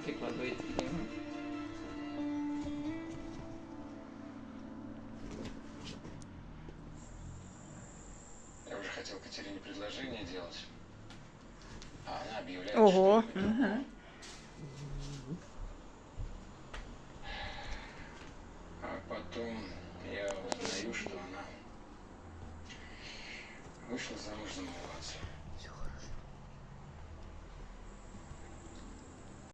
банки кладу і такі. Я уже хотел Катерине предложение делать, а она объявляет, Ого. что... Угу. А потом я узнаю, что она вышла замуж за моего отца.